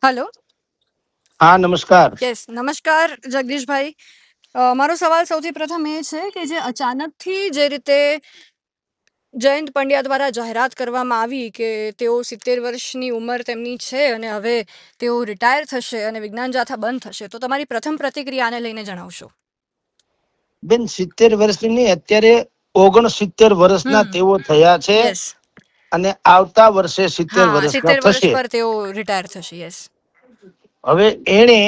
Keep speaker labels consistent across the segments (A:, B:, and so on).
A: Hello.
B: હા, નમસ્કાર.
A: Yes, નમસ્કાર જગદીશભાઈ. મારો સવાલ સૌથી પ્રથમ એ છે કે જે અચાનકથી જે રીતે જયંત પંડ્યા દ્વારા જાહેરાત કરવામાં આવી કે તેઓ 70 વર્ષની ઉંમર તેમની છે અને હવે તેઓ રિટાયર થશે અને વિજ્ઞાન જાથા બંધ થશે, તો તમારી પ્રથમ પ્રતિક્રિયા આને લઈને જણાવશો.
B: બેન, 70 વર્ષની નહીં, અત્યારે 69 વર્ષના તેઓ થયા છે
A: યસ,
B: અને આવતા વર્ષે 70
A: હા,
B: વર્ષના
A: 70 વર્ષ
B: થશે.
A: પર તેઓ રિટાયર થશે. યસ.
B: હવે એણે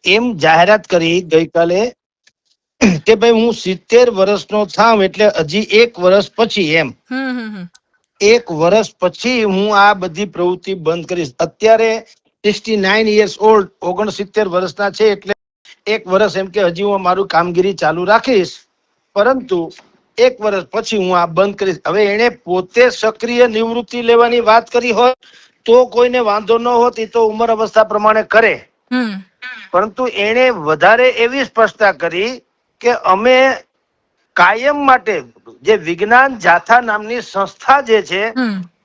B: એમ જાહેરાત કરી ગઈકાલે કે ભાઈ હું 70 વર્ષનો થામ એટલે હજી 1 વર્ષ પછી એમ
A: હમ હમ હમ
B: 1 વર્ષ પછી હું આ બધી પ્રવૃત્તિ બંધ કરીશ. અત્યારે 69 યર્સ ઓલ્ડ, 69 વર્ષના છે એટલે 1 વર્ષ એમ કે હજી હું મારું કામગીરી ચાલુ રાખીશ, પરંતુ 1 વર્ષ પછી હું આ બંધ કરીશ. હવે એને પોતે સક્રિય નિવૃત્તિ લેવાની વાત કરી હોત તો કોઈને વાંધો ન હોત, એ તો ઉંમર અવસ્થા પ્રમાણે કરે. પરંતુ એને વધારે એવી સ્પષ્ટતા કરી કે અમે કાયમ માટે જે વિજ્ઞાન જાથા નામની સંસ્થા જે છે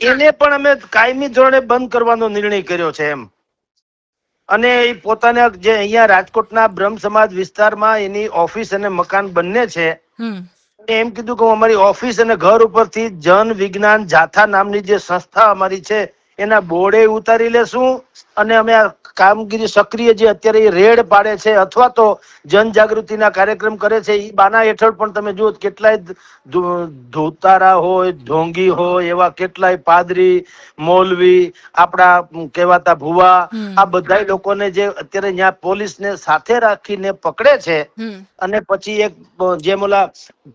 B: એને પણ અમે કાયમી ધોરણે બંધ કરવાનો નિર્ણય કર્યો છે એમ. અને એ પોતાના જે અહીંયા રાજકોટના બ્રહ્મ સમાજ વિસ્તારમાં એની ઓફિસ અને મકાન બંને છે, એમ કીધું કે અમારી ઓફિસ અને ઘર ઉપરથી જન વિજ્ઞાન જાથા નામની જે સંસ્થા અમારી છે એના બોર્ડે ઉતારી લેશું અને અમે આ કામગીરી સક્રિય જે અત્યારે રેડ પાડે છે અથવા તો જનજાગૃતિના કાર્યક્રમ કરે છે એ બાના હેઠળ પણ તમે જુઓ કેટલાય ધોતારા હોય, ઢોંગી હોય, એવા કેટલાય પાદરી, મૌલવી, આપણા કહેવાતા ભુવા, આ બધા લોકોને જે અત્યારે ત્યાં પોલીસને સાથે રાખીને પકડે છે અને પછી એક જેમ ઓલા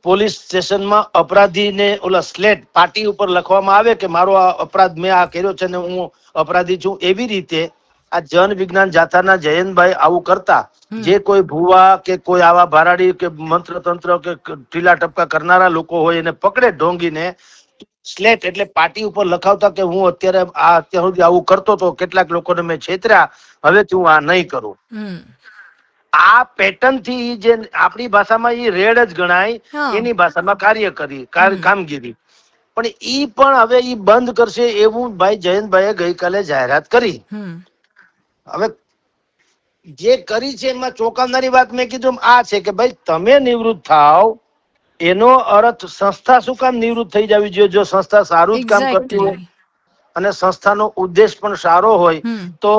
B: પોલીસ સ્ટેશનમાં અપરાધીને ઓલા સ્લેટ પાટી ઉપર લખવામાં આવે કે મારો આ અપરાધ મેં આ કર્યો છે ને હું અપરાધી છું, એવી રીતે આ જન વિજ્ઞાન જાથાના જયંતભાઈ આવું કરતા જે કોઈ ભુવા કે કોઈ આવા ભરાડી કે મંત્ર તંત્ર કે ઢીલા ટપકા કરનારા લોકો હોય એને પકડે ઢોંગીને, સ્લેટ એટલે પાટી ઉપર લખાવતા કે હું અત્યારે અત્યાર સુધી આવું કરતો હતો, કેટલાક લોકોને મેં છેતર્યા, હવેથી હું આ નહીં કરું. આ પેટર્ન થી જે આપણી ભાષામાં એ રેડ જ ગણાય, એની ભાષામાં કાર્ય કરી કામગીરી, પણ ઈ પણ હવે ઈ બંધ કરશે એવું ભાઈ જયંતભાઈએ ગઈકાલે જાહેરાત કરી. હવે જે કરી છે એમાં ચોંકાવનારી વાત મેં કીધું આ છે કે ભાઈ તમે નિવૃત્ત થાવ એનો અર્થ સંસ્થા શું કામ નિવૃત્ત થઈ જવી જોઈએ? જો સંસ્થા સારું જ કામ કરતી હોય અને સંસ્થાનો ઉદ્દેશ પણ સારો હોય તો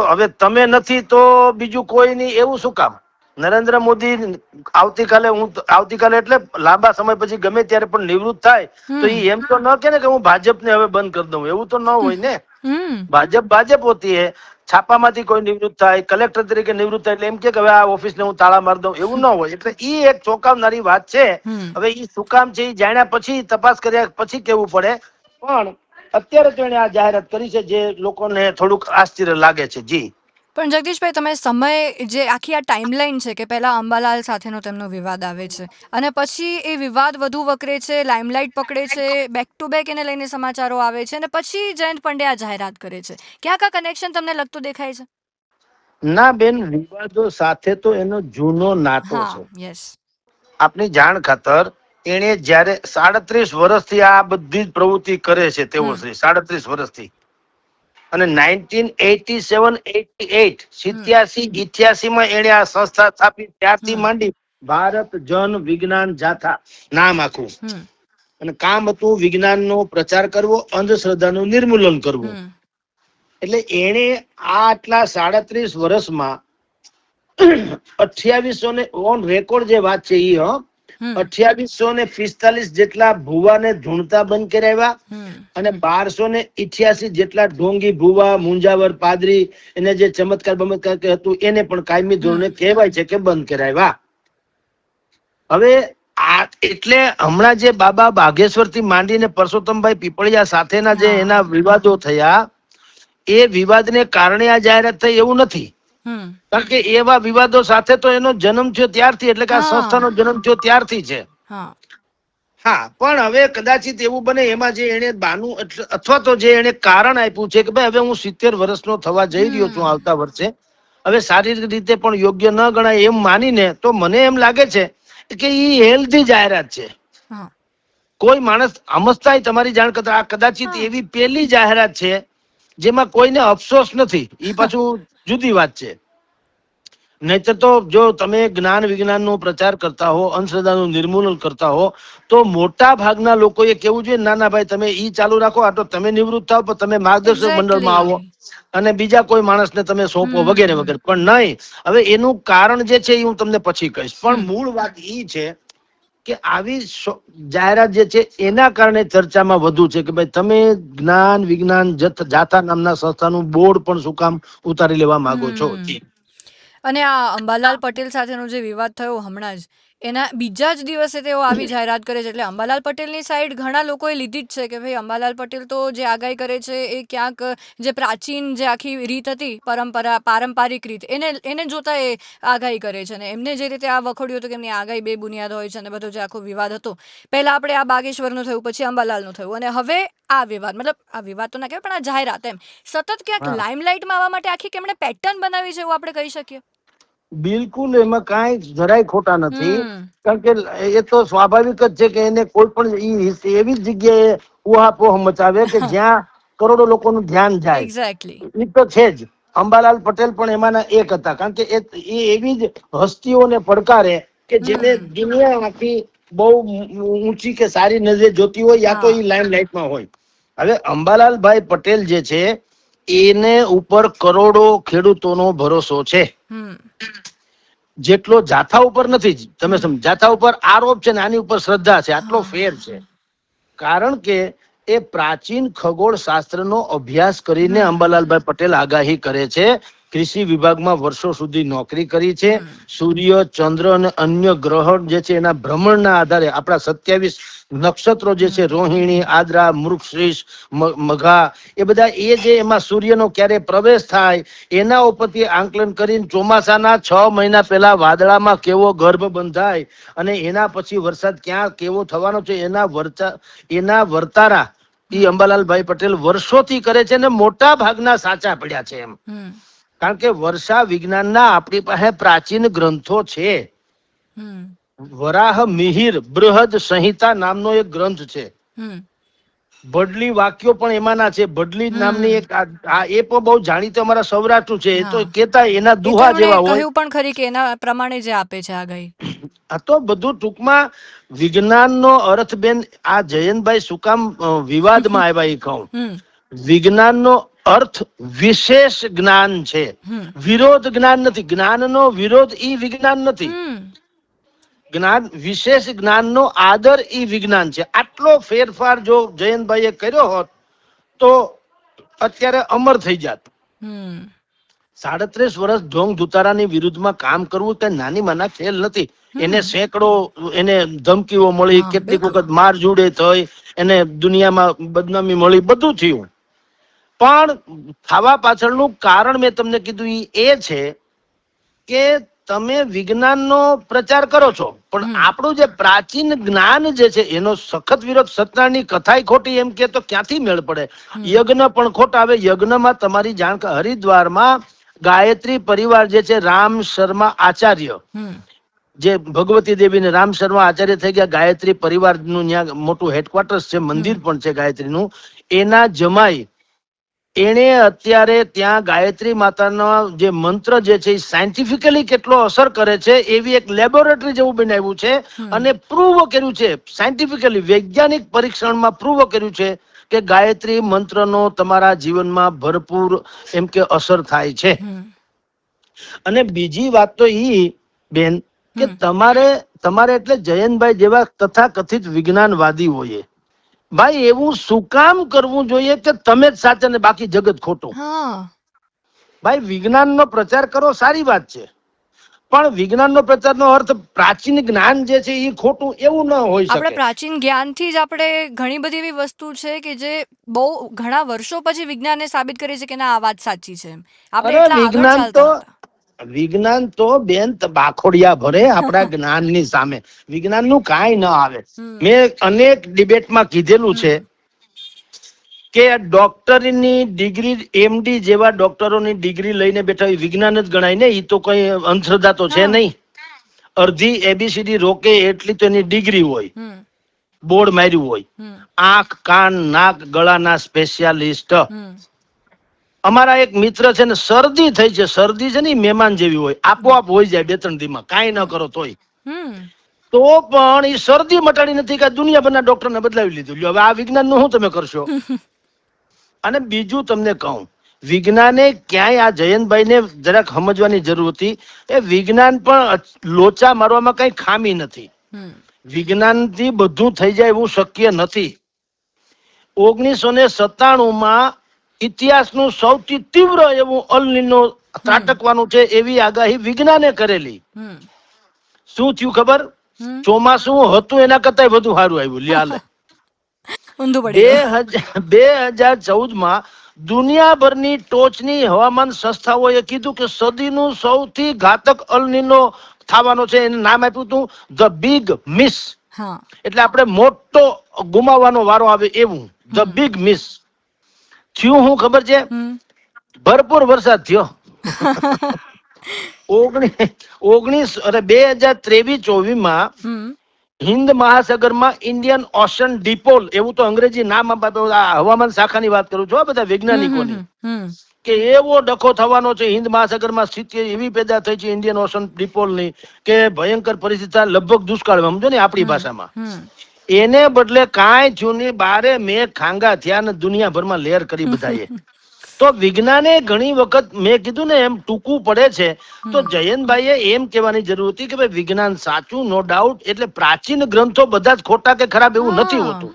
B: હવે તમે નથી તો બીજું કોઈ નહીં, એવું શું કામ? નરેન્દ્ર મોદી આવતીકાલે એટલે લાંબા સમય પછી ગમે ત્યારે પણ નિવૃત્ત થાય તો એ એમ તો ન કે ને કે હું ભાજપને હવે બંધ કરી દઉં, એવું તો ન હોય ને. ભાજપ હોતી હે, છાપામાંથી કોઈ નિવૃત્ત થાય, કલેક્ટર તરીકે નિવૃત્ત થાય એટલે એમ કે હવે આ ઓફિસને હું તાળા મારી દઉં, એવું ન હોય. એટલે ઈ એક ચોંકાવનારી વાત છે. હવે ઈ શું કામ છે એ જાણ્યા પછી, તપાસ કર્યા પછી કેવું પડે, પણ અત્યારે તો એને આ જાહેરાત કરી છે જે લોકોને થોડુંક આશ્ચર્ય લાગે છે. જી
A: પણ જગદીશભાઈ, તમે સમય જે આખી આ ટાઈમલાઈન છે કે પહેલા અંબાલાલ સાથેનો તેમનો વિવાદ આવે છે અને પછી એ વિવાદ વધુ વકરે છે, લાઇમલાઇટ પકડે છે, બેક ટુ બેક એને લઈને સમાચારો આવે છે અને પછી જયંત પંડ્યા જાહેરાત કરે છે, ક્યાંક આ કનેક્શન તમને લગતું દેખાય છે?
B: ના બેન, વિવાદો સાથે તો એનો જૂનો નાતો છે.
A: યસ.
B: આપની જાણ ખાતર એને જયારે 37 વર્ષથી આ બધી જ પ્રવૃત્તિ કરે છે તેઓ 37 વર્ષથી, અને 1987-88 માં એને આ સંસ્થા સ્થાપી, ત્યારથી માંડી ભારત જન વિજ્ઞાન જાથા નામ આખું, અને કામ હતું વિજ્ઞાનનો પ્રચાર કરવો, અંધશ્રદ્ધાનું નિર્મૂલન કરવું. એટલે એને આટલા 37 વર્ષમાં 2800 ઓન રેકોર્ડ જે વાત છે એ 2845 જેટલા ભુવાને ધૂણતા બંધ કરાવ્યા અને 1288 જેટલા ઢોંગી ભુવા, મુંજાવર, પાદરી એને જે ચમત્કાર બમત્કાર હતું એને પણ કાયમી ધોરણે કહેવાય છે કે બંધ કરાવ્યા. હવે એટલે હમણાં જે બાબા બાગેશ્વર થી માંડીને પરસોત્તમભાઈ પીપળિયા સાથેના જે એના વિવાદો થયા, એ વિવાદને કારણે આ જાહેરાત થઈ એવું નથી, કારણ કે એવા વિવાદો સાથે તો એનો જન્મ થયો ત્યારથી, એટલે કે આ સંસ્થાનો જન્મ થયો ત્યારથી છે. હા, પણ હવે કદાચિત એવું બને એમાં જે એને બાનું અથવા તો જે એને કારણ આપ્યું છે કે ભાઈ હવે હું 70 વર્ષનો થવા જઈ રહ્યો છું આવતા વર્ષે, હવે શારીરિક રીતે પણ યોગ્ય ન ગણાય એમ માનીને, તો મને એમ લાગે છે કે એ હેલ્ધી જાહેરાત છે. કોઈ માણસ સમજતા તમારી જાણ કરતા આ કદાચિત એવી પહેલી જાહેરાત છે જેમાં કોઈને અફસોસ નથી. એ પાછું જુદી વાત છે. નહીતર તો જો તમે જ્ઞાન વિજ્ઞાનનો પ્રચાર કરતા હો, અંધશ્રદ્ધાનું નિર્મૂલન કરતા હો, તો મોટા ભાગના લોકોએ કેવું જોઈએ ના ના ભાઈ તમે ઈ ચાલુ રાખો, આ તો તમે નિવૃત્ત થાવ પણ તમે માર્ગદર્શક મંડળમાં આવો
A: એક્ઝેક્ટલી.
B: અને બીજા કોઈ માણસને તમે સોંપો વગેરે
A: હમ.
B: વગેરે. પણ નહીં, હવે એનું કારણ જે છે એ હું તમને પછી કહીશ. પણ
A: હમ.
B: મૂળ વાત ઈ છે કે આવી જાહેરાત જે છે એના કારણે ચર્ચામાં વધુ છે કે ભાઈ તમે જ્ઞાન વિજ્ઞાન જાથા નામના સંસ્થાનું બોર્ડ પણ શું કામ ઉતારી લેવા માંગો છો.
A: હમ. અને આ અંબાલાલ પટેલ સાથેનો જે વિવાદ થયો હમણાં જ, એના બીજા જ દિવસે તેઓ આવી જાહેરાત કરે છે. એટલે અંબાલાલ પટેલની સાઈડ ઘણા લોકોએ લીધી જ છે કે ભાઈ અંબાલાલ પટેલ તો જે આગાહી કરે છે એ ક્યાંક જે પ્રાચીન જે આખી રીત હતી, પારંપરિક રીત, એને જોતા એ આગાહી કરે છે. અને એમને જે રીતે આ વખોડ્યું હતું કે એમની આગાહી બે બુનિયાદ હોય છે અને બધો જે આખો વિવાદ હતો, પહેલા આપણે આ બાગેશ્વરનું થયું, પછી અંબાલાલનું થયું, અને હવે આ વિવાદ, મતલબ આ વિવાદ તો ના કહેવાય પણ આ જાહેરાત એમ સતત ક્યાંક
B: હા,
A: લાઇમલાઇટમાં આવવા માટે આખી કેમણે પેટર્ન બનાવી છે એવું આપણે કહી શકીએ.
B: બિલકુલ એમાં કાંઈ જરાય ખોટા નથી.
A: હમ.
B: કારણ કે એ તો સ્વાભાવિક જ છે કે એને કોઈ પણ એવી જ જગ્યાએ ઉહાપોહ મચાવે કે જ્યાં કરોડો લોકોનું ધ્યાન જાય.
A: એક્ઝેક્ટલી.
B: એ તો છે જ. અંબાલાલ પટેલ પણ એમાંના એક હતા. કારણ કે એ એવી જ હસ્તીઓને પડકારે કે જેને
A: હમ.
B: દુનિયા આખી બહુ ઊંચી કે સારી નજરે જોતી હોય, યા તો
A: હા.
B: એ લાઇમલાઇટમાં હોય. હવે અંબાલાલભાઈ પટેલ જે છે એને ઉપર કરોડો ખેડૂતોનો ભરોસો છે.
A: હમ.
B: જેટલો જાથા ઉપર નથી. તમે
A: હમ.
B: સમજો, જાથા ઉપર આરોપ છે ને આની ઉપર શ્રદ્ધા છે, આટલો ફેર છે.
A: હા.
B: કારણ કે એ પ્રાચીન ખગોળ શાસ્ત્રનો અભ્યાસ કરીને
A: હમ.
B: અંબાલાલભાઈ પટેલ આગાહી કરે છે. કૃષિ વિભાગમાં વર્ષો સુધી નોકરી કરી છે.
A: હમ.
B: સૂર્ય, ચંદ્ર અને અન્ય ગ્રહો જે છે એના ભ્રમણના આધારે આપણા 27 નક્ષત્રો જે છે,
A: હમ.
B: રોહિણી, આદ્રા, મૃગશીર્ષ, મઘા, એ બધા એ જે એમાં સૂર્યનો ક્યારે પ્રવેશ થાય એના ઉપરથી આંકલન કરીને ચોમાસાના 6 મહિના પહેલા વાદળામાં કેવો ગર્ભ બંધાય અને એના પછી વરસાદ ક્યાં કેવો થવાનો છે એના વર્તારા ઈ
A: હમ.
B: અંબાલાલભાઈ પટેલ વર્ષોથી કરે છે ને મોટા ભાગના સાચા પડ્યા છે એમ.
A: હમ.
B: કારણ કે વર્ષા વિજ્ઞાનના આપણી પાસે પ્રાચીન ગ્રંથો છે.
A: હમ.
B: વરાહ મિહિર બૃહદ સંહિતા નામનો એક ગ્રંથ છે.
A: હમ.
B: ભડલી વાક્યો પણ એમાંના છે. ભડલી નામની
A: હમ.
B: એક એ પણ બહુ જાણીતો અમારા સૌરાષ્ટ્ર છે. એ તો
A: હા.
B: કેતા એના
A: એ તો
B: દુહા
A: એમણે
B: જેવા હોય.
A: કહ્યું પણ ખરી કે એના પ્રમાણે જે આપે છે આગાહી.
B: આ તો બધું ટૂંકમાં વિજ્ઞાનનો અર્થ બેન, આ જયંતભાઈ શું કામ વિવાદમાં આવ્યા એ કહું.
A: હમ.
B: વિજ્ઞાનનો અર્થ વિશેષ જ્ઞાન છે,
A: હમ.
B: વિરોધ જ્ઞાન નથી. જ્ઞાનનો વિરોધ ઈ વિજ્ઞાન નથી.
A: હમ.
B: જ્ઞાન વિશેષ જ્ઞાનનો આદર ઈ વિજ્ઞાન છે. આટલો ફેરફાર જો જયંતભાઈએ કર્યો હોત તો અત્યારે અમર થઈ જાત.
A: હમ.
B: 37 વર્ષ ઢોંગ ધુતારાની વિરુદ્ધમાં કામ કરવું કઈ નાની માના ખેલ નથી. એને
A: હમ.
B: સેંકડો એને ધમકીઓ મળી,
A: હા,
B: કેટલીક
A: બિલકુલ.
B: વખત માર જોડે થઈ, એને દુનિયામાં બદનામી મળી, બધું થયું. પણ થવા પાછળનું કારણ મેં તમને કીધું એ છે કે તમે વિજ્ઞાનનો પ્રચાર કરો છો પણ
A: હમ.
B: આપણું જે પ્રાચીન જ્ઞાન જે છે એનો સખત વિરોધ. સત્યનારાયણની કથાય ખોટી એમ કે તો ક્યાંથી મેળ પડે?
A: હમ.
B: યજ્ઞ પણ ખોટા. હવે યજ્ઞમાં તમારી જાણ હરિદ્વારમાં ગાયત્રી પરિવાર જે છે, રામ શર્મા આચાર્ય,
A: હમ.
B: જે ભગવતી દેવી ને રામ શર્મા આચાર્ય થઈ ગયા, ગાયત્રી પરિવારનું ત્યાં મોટું હેડક્વાર્ટર્સ છે, મંદિર
A: હમ.
B: પણ છે ગાયત્રીનું. એના જમાઈ એણે અત્યારે ત્યાં ગાયત્રી માતાનો જે મંત્ર જે છે એ સાયન્ટિફિકલી કેટલો અસર કરે છે એવી એક લેબોરેટરી જેવું બનાવ્યું છે અને
A: હમ.
B: પ્રૂવ કર્યું છે સાયન્ટિફિકલી, વૈજ્ઞાનિક પરીક્ષણમાં પ્રૂવ કર્યું છે કે ગાયત્રી મંત્રનો તમારા જીવનમાં ભરપૂર એમ કે અસર થાય છે.
A: હમ.
B: અને બીજી વાત તો ઈ બેન કે
A: હમ.
B: તમારે એટલે જયંતભાઈ જેવા તથાકથિત વિજ્ઞાનવાદી હોય, ભાઈ એવું શું કામ કરવું જોઈએ કે તમે જ સાચા ને બાકી જગત ખોટું?
A: હા.
B: ભાઈ વિજ્ઞાનનો પ્રચાર કરો, સારી વાત છે, પણ વિજ્ઞાનનો પ્રચારનો અર્થ પ્રાચીન જ્ઞાન જે છે એ ખોટું એવું ન હોઈ
A: આપણે
B: શકે.
A: પ્રાચીન જ્ઞાનથી જ આપણે ઘણી બધી એવી વસ્તુ છે કે જે બહુ ઘણા વર્ષો પછી વિજ્ઞાને સાબિત કરી છે કે ના આ વાત સાચી છે. આપણે
B: અરે
A: એટલા આગળ ચાલતા હતા.
B: વિજ્ઞાન તો બેન બાખોડિયા ભરે આપણા જ્ઞાનની સામે. વિજ્ઞાનનું કાંઈ ન આવે.
A: હમ.
B: મેં અનેક ડિબેટમાં કીધેલું છે
A: હમ.
B: કે ડોક્ટરની ડિગ્રી, એમડી જેવા ડોક્ટરોની ડિગ્રી લઈને બેઠા એ વિજ્ઞાન જ ગણાય ને. એ તો કઈ અંધશ્રદ્ધા તો છે
A: હા.
B: નહીં. અડધી એબીસીડી રોકે એટલી તો એની ડિગ્રી હોય,
A: હમ.
B: બોર્ડ માર્યું હોય.
A: હમ.
B: આંખ, કાન, નાક, ગળાના સ્પેશિયાલિસ્ટ.
A: હમ.
B: અમારા એક મિત્ર છે ને શરદી થઈ છે, શરદી છે ને ઈ મહેમાન જેવી હોય, આપોઆપ હોય જાય 2-3 દીમાં, કાંઈ ન કરો તોય.
A: હમ
B: તો પણ એ શરદી મટાડી નથી કે દુનિયાભરના ડોક્ટરને બદલાવી લીધું. લ્યો હવે આ વિજ્ઞાનનું શું તમે કરશો? અને બીજું તમને કહું, વિજ્ઞાને ક્યાંય આ જયંતભાઈને જરાક સમજવાની જરૂર હતી. એ વિજ્ઞાન પણ લોચા મારવામાં કઈ ખામી નથી.
A: હમ
B: વિજ્ઞાનથી બધું થઈ જાય એવું શક્ય નથી. 1997માં ઇતિહાસનું સૌથી તીવ્ર એવું અલ નીનો ત્રાટકવાનું છે એવી આગાહી વિજ્ઞાને કરેલી.
A: હમ
B: શું થયું ખબર?
A: હમ
B: ચોમાસું હતું એના કરતા વધુ સારું આવ્યું. લ્યાલે
A: ઊંધું પડી ગયું.
B: 2014માં દુનિયાભરની ટોચની હવામાન સંસ્થાઓએ કીધું કે સદીનું સૌથી ઘાતક અલ નીનો થવાનો છે. એને નામ આપ્યું હતું ધ બિગ મિસ.
A: હા
B: એટલે આપણે મોટો ગુમાવવાનો વારો આવે એવું. The big miss. થયું હું ખબર છે?
A: હમ
B: ભરપૂર વરસાદ થયો. 2023-24માં
A: હમ
B: હિન્દ મહાસાગરમાં ઇન્ડિયન ઓશન ડિપોલ, એવું તો અંગ્રેજી નામ આપ્યું. આ હવામાન શાખાની વાત કરું છું, આ બધા વૈજ્ઞાનિકોની,
A: હમ
B: કે એવો ડખો થવાનો છે હિન્દ મહાસાગરમાં, સ્થિતિ એવી પેદા થઈ છે ઇન્ડિયન ઓશન ડિપોલની કે ભયંકર પરિસ્થિતિ થાય, લગભગ દુષ્કાળ, સમજો ને આપણી ભાષામાં.
A: હમ
B: એને બદલે કાંઈ થયું નહીં, 12 મેઘ ખાંગા થયા ને દુનિયાભરમાં લહેર કરી બધાએ. તો વિજ્ઞાને ઘણી વખત મેં કીધું ને એમ ટૂંકું પડે છે. તો જયંતભાઈએ એમ કહેવાની જરૂર હતી કે ભાઈ વિજ્ઞાન સાચું, નો ડાઉટ. એટલે પ્રાચીન ગ્રંથો બધા જ ખોટા કે ખરાબ એવું નથી હોતું.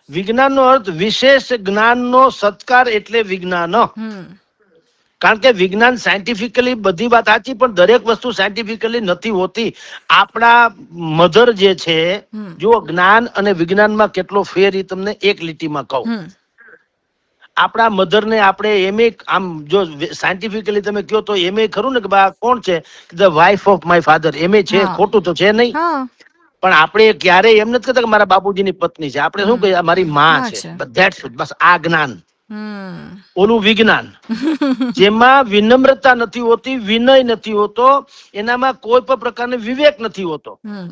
B: વિજ્ઞાનનો અર્થ વિશેષ જ્ઞાનનો સત્કાર, એટલે વિજ્ઞાન.
A: હમ
B: કારણ કે વિજ્ઞાન સાયન્ટિફિકલી બધી વાત સાચી, પણ દરેક વસ્તુ સાયન્ટિફિકલી નથી હોતી. આપણા મધર જે છે, જો જ્ઞાન અને વિજ્ઞાનમાં કેટલો ફેર એ તમને એક લીટીમાં કહું.
A: હમ
B: આપણા મધર ને આપણે એમ આમ જો સાયન્ટિફિકલી તમે કહો તો એમ ખરું ને કે બા કોણ છે? The wife of my father. એમ છે,
A: હા.
B: ખોટું તો છે નહીં.
A: હા
B: પણ આપણે ક્યારેય એમ નથી કહેતા કે મારા બાપુજીની પત્ની છે. આપણે શું કહીએ? મારી માં
A: માં
B: છે.
A: છે.
B: That's it. બસ આ જ્ઞાન.
A: હમ
B: ઓલું વિજ્ઞાન જેમાં વિનમ્રતા નથી હોતી, વિનય નથી હોતો, એનામાં કોઈ પણ પ્રકારનો વિવેક નથી હોતો.
A: હમ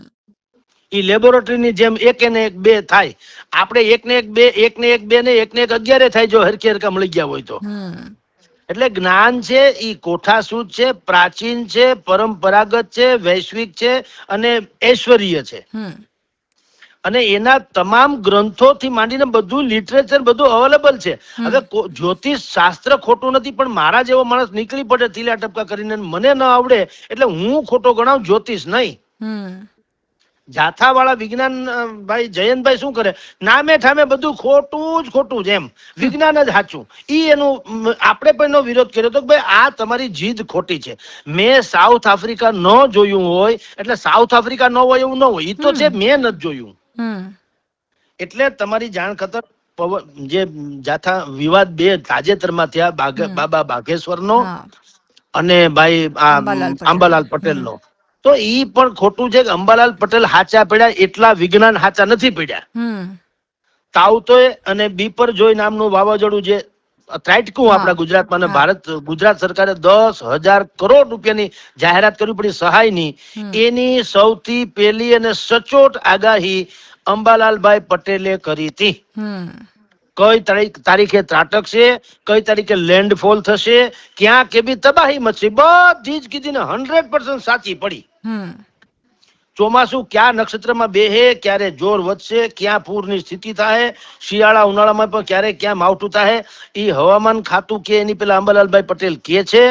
B: ઈ લેબોરેટરીની જેમ 1 ને 1 2 થાય. આપણે 1 ને 1 2, 1 ને 1 2 ને 1 ને 1 11 થાય જો હરખી હરખા મળી ગયા હોય તો.
A: હમ
B: એટલે જ્ઞાન છે ઈ કોઠાસૂઝ છે, પ્રાચીન છે, પરંપરાગત છે, વૈશ્વિક છે અને ઐશ્વર્ય છે.
A: હમ
B: અને એના તમામ ગ્રંથોથી માંડીને બધું લિટરેચર બધું અવેલેબલ છે. હવે જ્યોતિષ શાસ્ત્ર ખોટું નથી, પણ મારા જેવો માણસ નીકળી પડે તીલા ટપકા કરીને, મને ન આવડે એટલે હું ખોટો ગણાવ, જ્યોતિષ નહીં.
A: હમ
B: જાથા વાળા વિજ્ઞાન ભાઈ જયંતભાઈ શું કરે? નામે ઠામે બધું ખોટું જ ખોટું જ એમ, વિજ્ઞાન જ સાચું. ઈ એનું આપણે પણ એનો વિરોધ કર્યો તો કે ભાઈ આ તમારી જીદ ખોટી છે. મેં સાઉથ આફ્રિકા ન જોયું હોય એટલે સાઉથ આફ્રિકા ન હોય એવું ન હોય. ઈ તો છે, મેં નથી જોયું.
A: હમ
B: એટલે તમારી જાણ ખતર જે જાથા વિવાદ 2 તાજેતરમાં થયા, બાબા બાઘેશ્વરનો
A: હા
B: અને ભાઈ આંબાલાલ પટેલનો, તો ઈ પણ ખોટું છે કે અંબાલાલ પટેલ હાચા પડ્યા એટલા વિજ્ઞાન હાચા નથી પડ્યા.
A: હમ
B: તાવતોય અને બીપર જોઈ નામનું વાવાઝોડું જે ત્રાટક્યું આપણા ગુજરાતમાં, અને ગુજરાત સરકારે 10,000 કરોડ રૂપિયાની જાહેરાત કરવી પડી સહાયની, એની સૌથી પહેલી અને સચોટ આગાહી અંબાલાલભાઈ પટેલે કરી હતી. કઈ તારીખે ત્રાટકશે, કઈ તારીખે લેન્ડફોલ થશે, ક્યાં કેવી તબાહી મચશે, બધી જ કીધી ને 100% સાચી પડી. ચોમાસું ક્યાં નક્ષત્રમાં બેહે, ક્યારે જોર વધશે, ક્યાં પૂરની સ્થિતિ થાય, શિયાળા ઉનાળામાં પણ ક્યારે ક્યાં માવઠું થાય, એ હવામાન ખાતું કે એની પેલા અંબાલાલભાઈ પટેલ કે છે.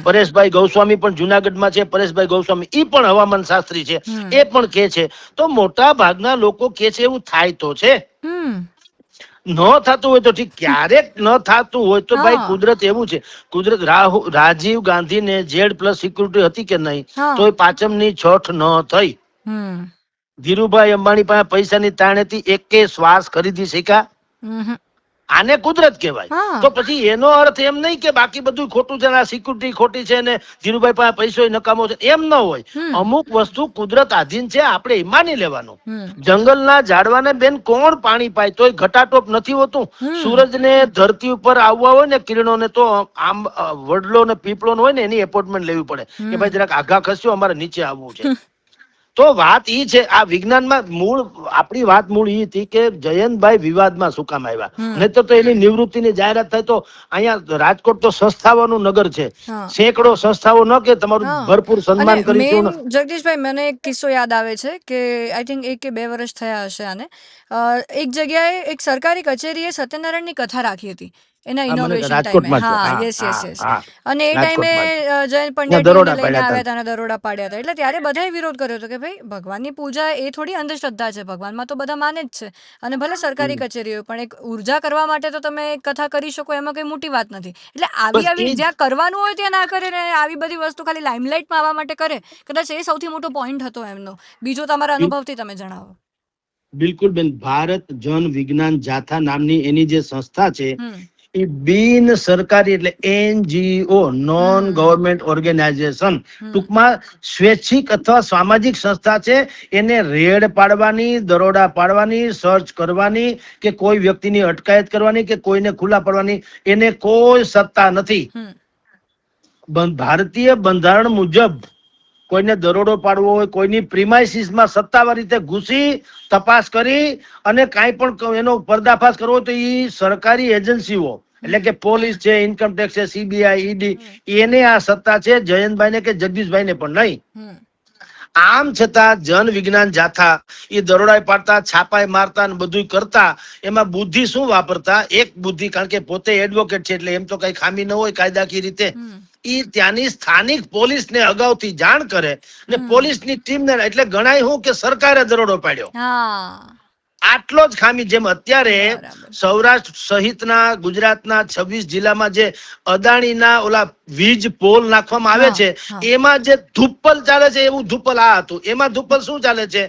B: પરેશભાઈ ગૌસ્વામી પણ જુનાગઢમાં છે, પરેશભાઈ ગૌસ્વામી ઈ પણ હવામાન શાસ્ત્રી છે, એ પણ કે છે. તો મોટા ભાગના લોકો કે છે એવું થાય તો છે. ન થતું હોય તો ઠીક, ક્યારેક ન થતું હોય તો ભાઈ કુદરત એવું છે. કુદરત રાજીવ ગાંધી ને Z+ સિક્યુરિટી હતી કે નહીં, તો પાંચમની છઠ ન થઈ. ધીરુભાઈ અંબાણી પાસે પૈસાની તાણ હતી, એકે શ્વાસ ખરીદી શક્યા? આને કુદરત કહેવાય. તો પછી એનો અર્થ એમ નહીં કે બાકી બધું ખોટું છે, આ સિક્યુરિટી ખોટી છે ને ધીરુભાઈ પાસે પૈસો નકામો છે, એમ ન હોય. અમુક વસ્તુ કુદરત આધીન છે, આપણે એ માની લેવાનું. જંગલના ઝાડવાને બેન કોણ પાણી પાય? તોય ઘટાટોપ નથી હોતું. સૂરજને ધરતી ઉપર આવવા હોય ને કિરણોને, તો આમ વડલો ને પીપળો હોય ને એની એપોઇન્ટમેન્ટ લેવી પડે કે ભાઈ જરાક આઘા ખસ્યો, અમારે નીચે આવવું છે. તો વાત ઈ છે, આ વિજ્ઞાનમાં આપણી વાત મૂળ ઈ હતી કે જયંતભાઈ વિવાદમાં શું કામ આવ્યા, નહીતર તો એની નિવૃત્તિની જાહેરાત થાય તો અહીંયા રાજકોટ તો સંસ્થાઓનું નગર છે,
A: હા
B: સેંકડો સંસ્થાઓ ન કે તમારું
A: હા
B: ભરપૂર
A: અને
B: સન્માન કરીશું
A: મેન જગદીશભાઈ મને એક કિસ્સો યાદ આવે છે કે આઈ થિંક 1 કે 2 વર્ષ થયા હશે આને. એક જગ્યાએ એક સરકારી કચેરીએ સત્યનારાયણની કથા રાખી હતી એના
B: આ મને
A: ઇનોગ્રેશન ટાઈમે.
B: રાજકોટમાં છે,
A: હા,
B: હા
A: યસ યસ
B: હા
A: યસ.
B: હા
A: અને એ ટાઈમે
B: રાજકોટમાં
A: જયંત
B: ત્યાં
A: પંડ્યા ટીમને
B: દરોડા
A: લઈને
B: પાડ્યા
A: આવ્યા
B: હતા.
A: હતા અને દરોડા પાડ્યા હતા. એટલે ત્યારે બધાએ વિરોધ કર્યો હતો કે ભાઈ ભગવાનની પૂજા એ થોડી અંધશ્રદ્ધા છે, ભગવાનમાં તો બધા માને જ છે. અને ભલે સરકારી કચેરી હોય પણ એક ઉર્જા કરવા માટે તો તમે એક કથા કરી શકો એમાં કઈ મોટી વાત નથી. એટલે
B: બસ
A: આવી
B: એ જ.
A: જ્યાં કરવાનું હોય ત્યાં ના કરે ને આવી બધી વસ્તુ ખાલી લાઇમલાઇટમાં આવવા માટે કરે. કદાચ એ સૌથી મોટો પોઈન્ટ હતો એમનો. બીજો તમારા અનુભવથી તમે જણાવો.
B: બિલકુલ બેન, ભારત જન વિજ્ઞાન જાથા નામની એની જે સંસ્થા છે
A: હમ
B: એ બિન સરકારી એટલે NGO, નોન
A: હમ
B: ગવર્મેન્ટ ઓર્ગેનાઇઝેશન,
A: હમ
B: ટૂંકમાં સ્વૈચ્છિક અથવા સામાજિક સંસ્થા છે. એને રેડ પાડવાની, દરોડા પાડવાની, સર્ચ કરવાની કે કોઈ વ્યક્તિની અટકાયત કરવાની કે કોઈને ખુલ્લા પાડવાની એને કોઈ સત્તા નથી.
A: હમ
B: ભારતીય બંધારણ મુજબ કોઈને દરોડો પાડવો હોય, કોઈની પ્રિમાઇસીસમાં સત્તાવાર રીતે ઘૂસી તપાસ કરી અને કાંઈ પણ એનો પર્દાફાશ કરવો તો એ સરકારી એજન્સીઓ એટલે કે પોલીસ છે, ઇન્કમ ટેક્સ છે, CBI, ED, એને આ સત્તા છે. જયંતભાઈને કે જગદીશભાઈને પણ નહીં.
A: હમ
B: આમ છતાં જન વિજ્ઞાન જાથા એ દરોડા પાડતા, છાપાય મારતા ને બધું કરતા. એમાં બુદ્ધિ શું વાપરતા? એક બુદ્ધિ, કારણ કે પોતે એડવોકેટ છે એટલે એમ તો કઈ ખામી ન હોય કાયદાકીય રીતે.
A: હમ
B: ઈ ત્યાંની સ્થાનિક પોલીસને અગાઉથી જાણ કરે ને પોલીસની ટીમને, એટલે ગણાય શું કે સરકારે દરોડો પાડ્યો.
A: હા
B: આટલો જ ખામી. જેમ અત્યારે
A: બરાબર.
B: સૌરાષ્ટ્ર સહિતના ગુજરાતના 26 જિલ્લામાં જે અદાણીના ઓલા વીજ પોલ નાખવામાં આવે
A: હા
B: છે
A: હા
B: એમાં જે ધુપ્પલ ચાલે છે એવું ધુપ્પલ આ હતું. એમાં ધુપ્પલ શું ચાલે છે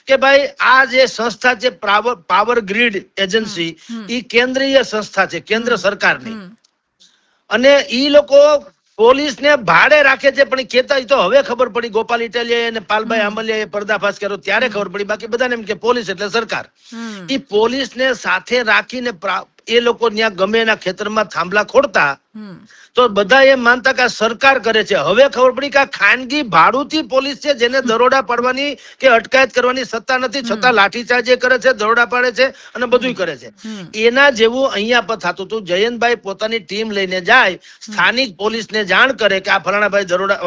B: કે ભાઈ આ જે સંસ્થા છે પાવર ગ્રીડ એજન્સી, એ કેન્દ્રીય સંસ્થા છે, કેન્દ્ર સરકારની.
A: હમ
B: અને ઈ લોકો પોલીસને ભાડે રાખે છે. પણ કેતા તો હવે ખબર પડી, ગોપાલ ઇટાલિયા અને પાલભાઈ આંબલિયા એ પર્દાફાશ કર્યો ત્યારે ખબર પડી. બાકી બધાને એમ કે પોલીસ એટલે સરકાર.
A: હમ
B: ઈ પોલીસને સાથે રાખીને એ લોકો ત્યાં ગમે એના ખેતરમાં થાંભલા ખોડતા
A: હમ
B: તો બધા એમ માનતા કે આ સરકાર કરે છે. હવે ખબર પડી કે આ ખાનગી ભાડુતી પોલીસ છે, જેને દરોડા પાડવાની કે અટકાયત કરવાની સત્તા નથી, છતાં લાઠીચાર્જ કરે છે, દરોડા પાડે છે અને બધું કરે છે. એના જેવું અહીંયા પર થતું હતું. જયંતભાઈ પોતાની ટીમ લઈને જાય, સ્થાનિક પોલીસને જાણ કરે કે આ ફલાણાભાઈ દરોડા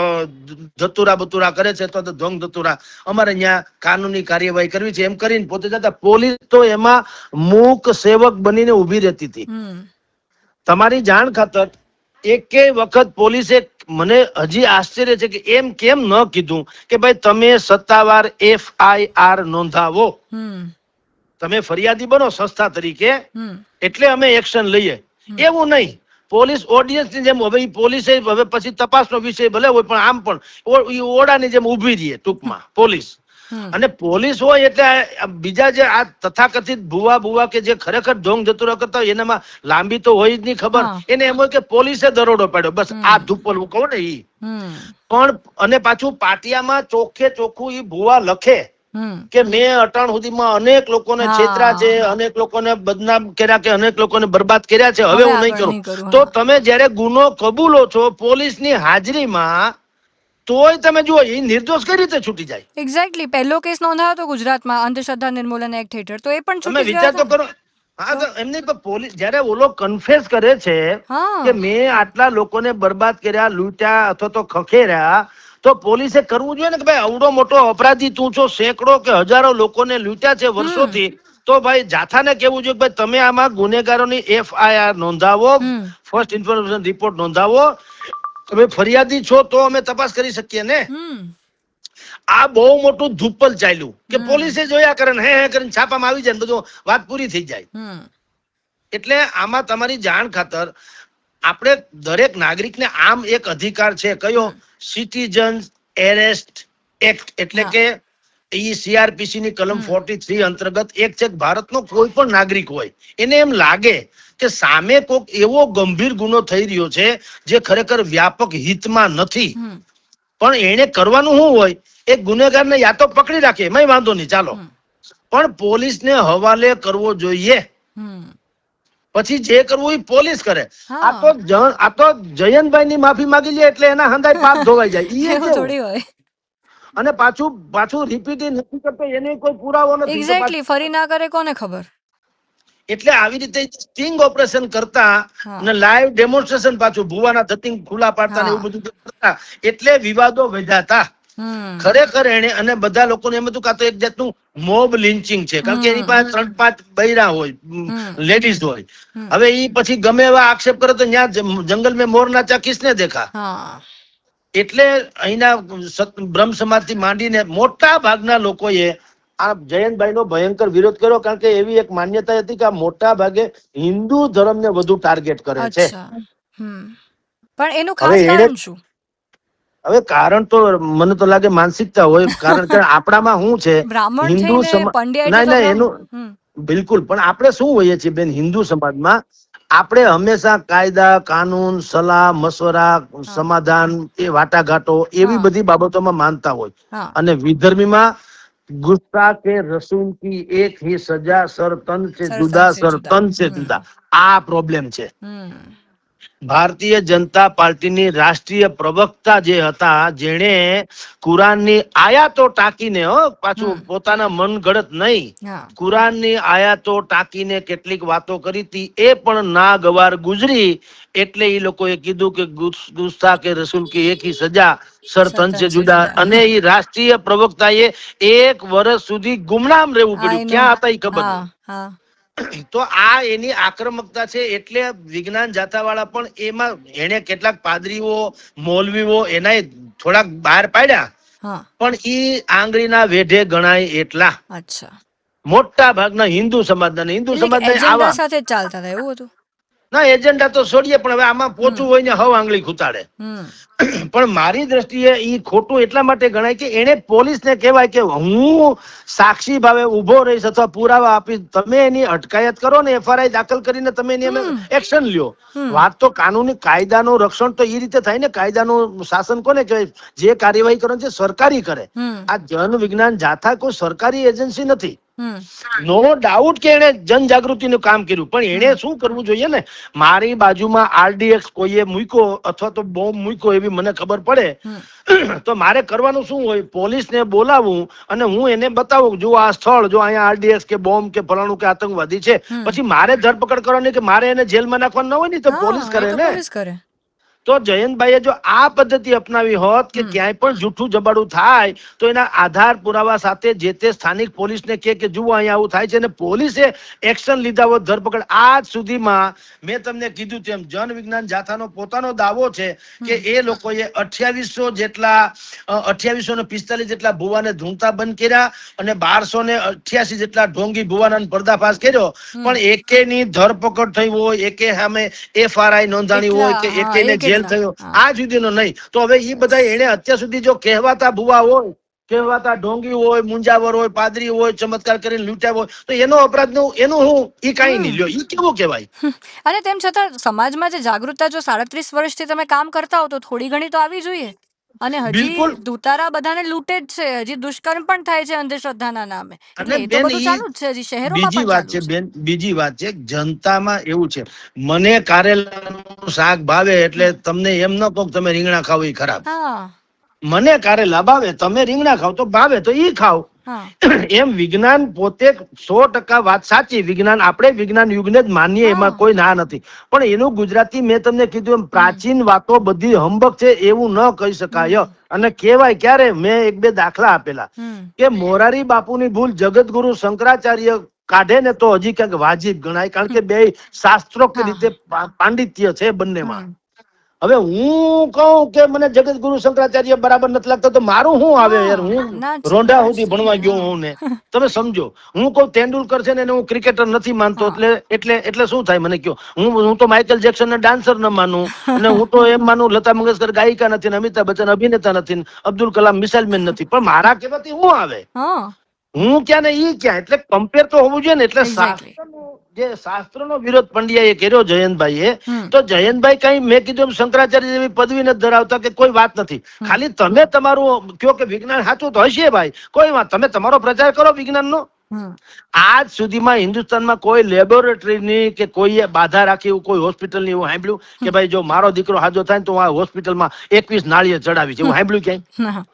B: ધતુરા બતુરા કરે છે, તો ધોંગ ધતુરા, અમારે અહીંયા કાનૂની કાર્યવાહી કરવી છે, એમ કરીને પોતે જતા. પોલીસ તો એમાં મૂક સેવક બનીને ઉભી રહેતી હતી. તમારી જાણ ખાતર એકેય વખત પોલીસે, મને હજી આશ્ચર્ય છે કે એમ કેમ ન કીધું કે ભાઈ તમે સત્તાવાર FIR નોંધાવો, તમે ફરિયાદી બનો સંસ્થા તરીકે, એટલે અમે એક્શન લઈએ. એવું નહીં. પોલીસ ઓડિયન્સની જેમ, હવે પોલીસે હવે પછી તપાસનો વિષય ભલે હોય પણ આમ પણ ઓડાની જેમ ઉભી રહીએ ટૂંકમાં પોલીસ. અને પોલીસ હોય એટલે બીજા જે આ તથાકથિત ભુવા કે જે ખરેખર ઢોંગ જતુરા કરતા હોય એનામાં લાંબી તો હોય જ નહીં ખબર. એને એમ હોય કે પોલીસે દરોડો પાડ્યો, બસ આ ધુપ્પલ હું કહું ને ઈ. પણ અને પાછું પાટિયામાં ચોખ્ખે ચોખ્ખું ઈ ભુવા લખે કે મેં અટાણ સુધીમાં અનેક લોકોને છેતરા છે, અનેક લોકોને બદનામ કર્યા કે અનેક લોકોને બરબાદ કર્યા છે, હવે હું નહીં કરું. તો તમે જયારે ગુનો કબૂલો છો પોલીસની હાજરીમાં, તોય તમે જુઓ એ નિર્દોષ કઈ રીતે છૂટી જાય.
A: એક્ઝેક્ટલી. પહેલો કેસ નોંધાયો હતો ગુજરાતમાં અંધશ્રદ્ધા નિર્મૂલન એક્ટ હેઠળ, તો એ પણ
B: તમે
A: છૂટી
B: વિચાર તો
A: ગયા
B: કરો. હા, તો એમની પોલીસ જયારે ઓલો કન્ફેસ કરે છે કે મેં આટલા લોકોને બરબાદ કર્યા, લૂંટ્યા અથવા તો ખખેર્યા, તો પોલીસે કરવું જોઈએ ને કે ભાઈ અવડો મોટો અપરાધી તું છો, સેંકડો કે હજારો લોકોને લૂંટ્યા છે વર્ષોથી, તો ભાઈ જાથાને કેવું જોઈએ કે ભાઈ તમે આમાં ગુનેગારોની FIR નોંધાવો, ફર્સ્ટ ઇન્ફોર્મેશન રિપોર્ટ નોંધાવો. તમે ફરિયાદી છો તો અમે તપાસ કરી શકીએ ને. આ બહુ મોટું ધુપ્પલ ચાલ્યું કે પોલીસે જોયા કરે ને હે કરીને છાપામાં આવી જાય, બધું વાત પૂરી થઈ જાય. એટલે આમાં તમારી જાણ ખાતર આપણે દરેક નાગરિકને આમ એક અધિકાર છે, કયો? સિટીઝન એરેસ્ટ એક્ટ, એટલે કે CRPC ની કલમ 43 અંતર્ગત એક છે ભારતનો કોઈ પણ નાગરિક હોય એને એમ લાગે કે સામે કોઈક એવો ગંભીર ગુનો થઈ રહ્યો છે જે ખરેખર વ્યાપક હિતમાં નથી, પણ એને કરવાનું શું હોય, એક ગુનેગારને યા તો પકડી રાખે એમાં વાંધો નહીં ચાલો, પણ પોલીસને હવાલે કરવો જોઈએ. પછી જે કરવું એ પોલીસ કરે. આ તો જયંતભાઈ ની માફી માંગી લે એટલે એના હંધાય પાપ ધોવાઈ જાય. અને પાછું પાછું રિપીટ નથી કરતો, એને કોઈ પુરાવો નથી તો
A: એક્ઝેક્ટલી ફરી ના કરે કોને ખબર.
B: એટલે આવી રીતે સ્ટિંગ ઓપરેશન કરતા
A: હા.
B: અને લાઈવ ડેમોન્સ્ટ્રેશન પાછું ભુવાના ધતિંગ ખુલ્લા પાડતા ને
A: હા.
B: એવું બધું કરતા, એટલે વિવાદો વધ્યા.
A: હમ
B: ખરેખર એને અને બધા લોકોને એમ હતું કે આ તો એક જાતનું મોબ લિંચિંગ છે, કારણ કે એની પાસે 3-5 બૈરા હોય, લેડીઝ હોય. હવે ઈ પછી ગમે એવા આક્ષેપ કરે તો ત્યાં જંગલ મેં મોર નાચા કિસને દેખા.
A: હા
B: એટલે અહીંના બ્રહ્મ સમાજ થી માંડીને મોટા ભાગના લોકોએ આ જયંતભાઈ નો ભયંકર વિરોધ કર્યો, કારણ કે એવી એક માન્યતા હતી કે આ મોટા ભાગે હિન્દુ ધર્મને વધુ ટાર્ગેટ કરે છે.
A: અચ્છા. પણ એનું
B: હવે
A: ખાસ
B: એને
A: કારણ શું?
B: હવે કારણ તો મને તો લાગે માનસિકતા હોય, કારણ કે આપણામાં શું છે,
A: બ્રાહ્મણ
B: હિન્દુ
A: થઈને
B: સમાજ
A: પંડ્યા
B: ના
A: એટલે તો
B: ના એનું
A: બ્રાહ્મણ.
B: બિલકુલ, પણ આપણે શું હોઈએ છીએ બેન, હિન્દુ સમાજમાં આપણે હંમેશા કાયદા કાનૂન સલાહ મશવરા સમાધાન એ વાટાઘાટો એવી બધી બાબતોમાં માનતા હોય, અને વિધર્મીમાં ગુસ્સા કે રસૂલ કી એક ही सजा सर तन से जुदा सर तन से जुदा, આ પ્રોબ્લેમ છે. ભારતીય જનતા પાર્ટીની રાષ્ટ્રીય પ્રવક્તા જે હતા, જેણે કુરાનની આયાતો ટાંકીને પાછું પોતાના મન ગળત નહીં, કુરાનની આયાતો ટાંકીને કેટલીક વાતો કરી હતી, એ પણ ના ગવાર ગુજરી. એટલે એ લોકોએ કીધું કે ગુસ્સા કે રસૂલ કે એક ही सजा સર તન સે જુદા, અને એ રાષ્ટ્રીય પ્રવક્તાએ 1 વર્ષ સુધી ગુમનામ રહેવું પડ્યું. ક્યાં હતા એ ખબર નહીં. તો આ એની આક્રમકતા છે. એટલે વિજ્ઞાન જાથા વાળા પણ એમાં એને કેટલાક પાદરીઓ મૌલવીઓ એના થોડાક બહાર પાડ્યા, પણ ઈ આંગળીના વેઢે ગણાય એટલા. મોટા ભાગના હિન્દુ સમાજના આવા
A: સાથે ચાલતા હતા એવું હતું.
B: ના, એજન્ડા તો છોડીએ, પણ હવે આમાં પોચું હોય ને હવ આંગળી ખૂતાડે. પણ મારી દ્રષ્ટિએ ઈ ખોટું એટલા માટે ગણાય કે એને પોલીસને કહેવાય કે હું સાક્ષી ભાવે ઉભો રહીશ અથવા પુરાવા આપીશ, તમે એની અટકાયત કરો ને, FRI દાખલ કરીને તમે એની એક્શન લ્યો. વાત તો કાનૂની કાયદાનું રક્ષણ તો એ રીતે થાય ને, કાયદાનું શાસન કોને કહેવાય? જે કાર્યવાહી કરે છે સરકારી કરે. આ જન વિજ્ઞાન જાથા કોઈ સરકારી એજન્સી નથી. નો ડાઉટ કે એને જનજાગૃતિનું કામ કર્યું, પણ એને શું કરવું જોઈએ ને, મારી બાજુમાં RDX કોઈએ મૂક્યો અથવા તો બોમ્બ મૂક્યો એવી મને ખબર પડે તો મારે કરવાનું શું હોય? પોલીસને બોલાવું અને હું એને બતાવું, જો આ સ્થળ, જો અહીંયા RDX કે બોમ્બ કે ફલાણું કે આતંકવાદી છે, પછી મારે ધરપકડ કરવાની કે મારે એને જેલમાં નાખવાનું ન હોય ને, તો પોલીસ કરે ને. તો જયંતભાઈએ જો આ પદ્ધતિ અપનાવી હોત કે ક્યાંય પણ જૂઠું જબાડું થાય તો એના આધાર પુરાવા સાથે જે તે સ્થાનિક પોલીસને કે જુઓ અહીંયા આવું થાય છે, અને પોલીસે એક્શન લીધા હોત, ધરપકડ. આજ સુધીમાં મેં તમને કીધું તેમ જન વિજ્ઞાન જાથાનો પોતાનો દાવો છે કે એ લોકોએ 2845 જેટલા ભુવાને ધૂણતા બંધ કર્યા અને 1288 જેટલા ઢોંગી ભુવાના પર્દાફાશ કર્યો, પણ એકેની ધરપકડ થઈ હોય, એકે સામે FRI નોંધાણી હોય કે એકેને જેલ થયો, આ સુધીનો નહીં. તો હવે એ બધા એને અત્યાર સુધી જો કહેવાતા ભુવા હોય, કહેવાતા ઢોંગી હોય, મુંજાવર હોય, પાદરી હોય, ચમત્કાર કરીને લૂંટ્યા હોય, તો એનો અપરાધ એનું હું ઈ કઈ નહીં લ્યો, ઈ કેવું કહેવાય?
A: અને તેમ છતાં સમાજમાં જે જાગૃતતા, જો 37 વર્ષથી તમે કામ કરતા હો તો થોડી ઘણી તો આવી જોઈએ. અને હજી દુતારા બધાને લૂંટે જ છે, હજી દુષ્કર્મ પણ થાય છે અંધશ્રદ્ધાના નામે. એટલે એ તો બધું ચાલુ જ છે, હજી શહેરોમાં પણ ચાલુ છે.
B: બેન બીજી વાત છે, જનતામાં એવું છે, મને કારેલાનું શાક ભાવે એટલે તમને એમ ન કહો તમે રીંગણા ખાવ એ ખરાબ. મને કારેલા ભાવે, તમે રીંગણા ખાવ તો ભાવે તો ઈ ખાવ. એમ વિજ્ઞાન પોતે 100% વાત સાચી, વિજ્ઞાન આપણે વિજ્ઞાન યુગને જ માનીએ, એમાં કોઈ ના નથી, પણ એનું ગુજરાતી મેં તમને કીધું એમ પ્રાચીન વાતો બધી હંબક છે એવું ન કહી શકાય. અને કહેવાય ક્યારે, મેં 1-2 દાખલા આપેલા કે મોરારી બાપુની ભૂલ જગતગુરુ શંકરાચાર્ય કાઢે ને તો હજી ક્યાંક વાજીબ ગણાય, કારણ કે બે શાસ્ત્રોક્ત રીતે પાંડિત્ય છે બંનેમાં. હવે હું કહું કે મને જગતગુરુ શંકરાચાર્ય બરાબર નથી લાગતા તો મારું શું આવે યાર? હું રોંઢા સુધી ભણવા ગયો હું ને, તમે સમજો. હું કહું તેંડુલકર છે ને હું ક્રિકેટર નથી માનતો, એટલે શું થાય મને કયો? હું તો માઇકલ જેક્સન ને ડાન્સર ન માનું, અને હું તો એમ માનું લતા મંગેશકર ગાયિકા નથી, ને અમિતાભ બચ્ચન અભિનેતા નથી, અબ્દુલ કલામ મિસાઇલમેન નથી, પણ મારા કહેવાથી શું આવે? હું ક્યાં ને ઈ ક્યાં? એટલે કમ્પેર તો હોવું જોઈએ ને. એટલે જે શાસ્ત્રનો વિરોધ પંડ્યાએ કર્યો જયંતભાઈએ, તો જયંતભાઈ કઈ મેં કીધું શંકરાચાર્ય જેવી પદવી નથી ધરાવતા કે કોઈ વાત નથી. ખાલી તમે તમારું કયો કે વિજ્ઞાન સાચું તો હશે ભાઈ, કોઈ વાત, તમે તમારો પ્રચાર કરો વિજ્ઞાનનો. આજ સુધીમાં હિન્દુસ્તાનમાં કોઈ લેબોરેટરીની કે કોઈએ બાધા રાખી, કોઈ હોસ્પિટલની એવું સાંભળ્યું કે ભાઈ જો મારો દીકરો હાજો થાય તો આ હોસ્પિટલમાં 21 નાળિયેર ચડાવી છે, એવું સાંભળ્યું ક્યાંય?